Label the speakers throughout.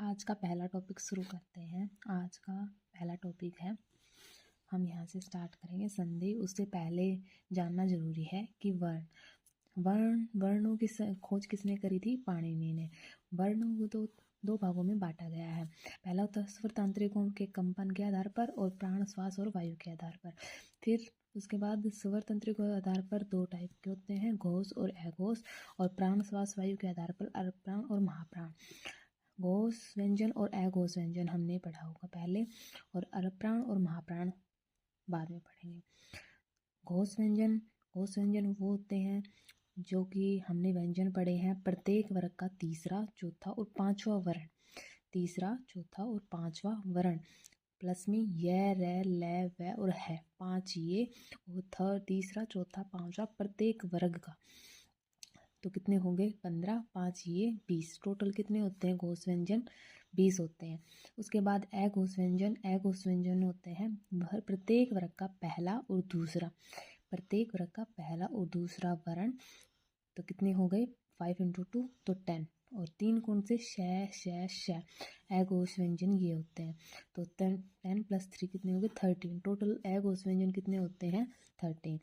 Speaker 1: आज का पहला टॉपिक शुरू करते हैं। आज का पहला टॉपिक है, हम यहाँ से स्टार्ट करेंगे संधि। उससे पहले जानना जरूरी है कि वर्णों की खोज किसने करी थी? पाणिनि ने। वर्णों को तो दो भागों में बांटा गया है। पहला होता है स्वर तंत्रिकाओं के कंपन के आधार पर और प्राण, श्वास और वायु के आधार पर। फिर उसके बाद स्वर तंत्रिकाओं के आधार पर दो टाइप के होते हैं, घोष और अघोष। और प्राण, श्वास, वायु के आधार पर अल्पप्राण और महाप्राण। घोष व्यंजन और अघोष व्यंजन हमने पढ़ा होगा पहले, और अल्पप्राण और महाप्राण बाद में पढ़ेंगे। घोष व्यंजन वो होते हैं जो कि हमने व्यंजन पढ़े हैं प्रत्येक वर्ग का तीसरा, चौथा और पांचवा वर्ण। तीसरा, चौथा और पांचवा वर्ण प्लस में य, र, ल, व और है, पांच ये और तीसरा, चौथा, पांचवा प्रत्येक वर्ग का। तो कितने होंगे? 15, 5 ये 20। टोटल कितने होते हैं घोष व्यंजन? 20 होते हैं। उसके बाद अघोष व्यंजन होते हैं प्रत्येक वर्ग का पहला और दूसरा, प्रत्येक वर्ग का पहला और दूसरा वर्ण। तो कितने हो गए? 5 × 2 तो 10। और 3 कौन से? श। अघोष व्यंजन ये होते हैं। तो 10 + 3 कितने हो गए? 13। टोटल अघोष व्यंजन कितने होते हैं? 13।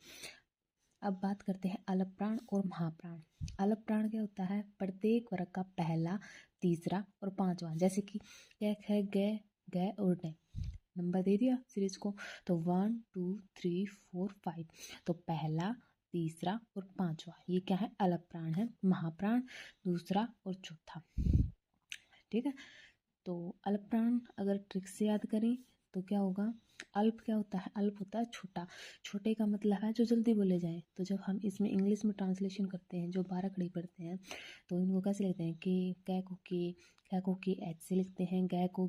Speaker 1: अब बात करते हैं अल्पप्राण और महाप्राण। अल्पप्राण क्या होता है? प्रत्येक वर्ग का पहला, तीसरा और पांचवा। जैसे कि क, ख, ग और ड। नंबर दे दिया सीरीज को, तो 1 2 3 4 5। तो पहला, तीसरा और पांचवा ये क्या है? अल्पप्राण है। महाप्राण दूसरा और चौथा। ठीक है। तो अल्पप्राण अगर ट्रिक से याद करें तो क्या होगा? अल्प क्या होता है? अल्प होता है छोटा। छोटे का मतलब है जो जल्दी बोले जाए। तो जब हम इसमें इंग्लिश में ट्रांसलेशन करते हैं, जो 12 खड़ी पढ़ते हैं, तो इनको कैसे लिखते हैं? कि कै को के, कै को के एच से लिखते हैं, गै को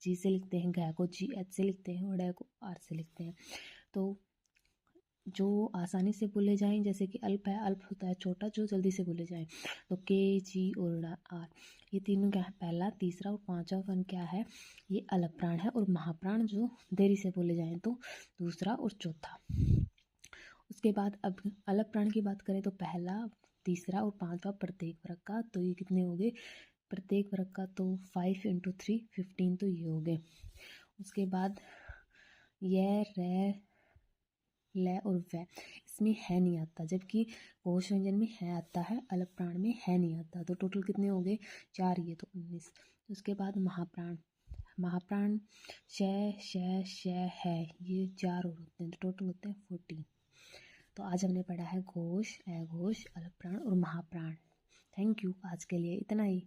Speaker 1: जी से लिखते हैं, घै को जी एच से लिखते हैं और डै को आर से लिखते हैं। तो जो आसानी से बोले जाएं, जैसे कि अल्प है, अल्प होता है छोटा जो जल्दी से बोले जाएं। तो के, जी और आर ये तीनों क्या है? पहला, तीसरा और पांचवा वर्ण क्या है? ये अल्पप्राण है। और महाप्राण जो देरी से बोले जाएं तो दूसरा और चौथा। उसके बाद अब अल्पप्राण की बात करें तो पहला, तीसरा और पांचवा प्रत्येक वर्ग का। तो ये कितने हो गए प्रत्येक वर्ग का? तो 5 × 3 15। तो ये हो गए। उसके बाद य, र, ल और व इसमें है नहीं आता, जबकि घोष व्यंजन में है आता है, अल्पप्राण में है नहीं आता। तो टोटल कितने हो गए? 4 ये तो 19। उसके बाद महाप्राण श है, ये 4 और होते हैं, तो टोटल होते हैं 14। तो आज हमने पढ़ा है घोष, अघोष, अल्पप्राण और महाप्राण। Thank you. आज के लिए इतना ही।